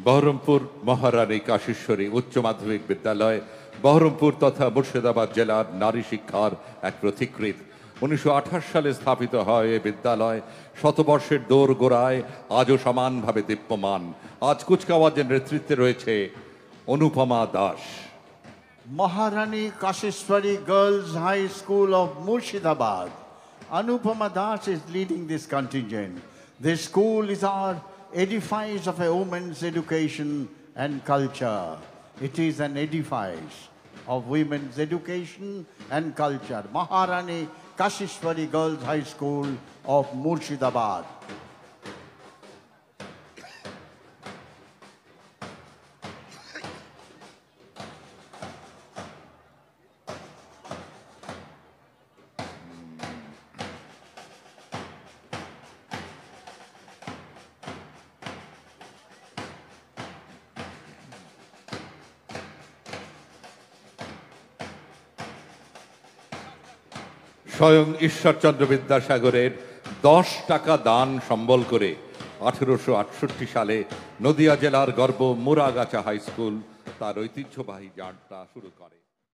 বহরমপুর মহারানী কাশীশ্বরী উচ্চ মাধ্যমিক বিদ্যালয় বহরমপুর তথা মুর্শিদাবাদ জেলার নারী শিক্ষার এক প্রতিকৃত। 1928 সালে স্থাপিত হয় এ বিদ্যালয় শতবর্ষের দোর গোড়ায় আজও সমানভাবে দীপ্যমান। আজ কুচকাওয়াজের নেতৃত্বে রয়েছে Anupama Das. Maharani Kashishwari Girls High School of Murshidabad. Anupama Das is leading this contingent. This school is our edifice of a women's education and culture. It is an edifice of women's education and culture. Maharani Kashishwari Girls High School of Murshidabad. স্বয়ং ঈশ্বরচন্দ্র বিদ্যাসাগরের 10 টাকা দান সম্বল করে 1868 সালে নদিয়া জেলার গর্ব Muragachha high school তার ঐতিহ্যবাহী যাত্রা শুরু করে।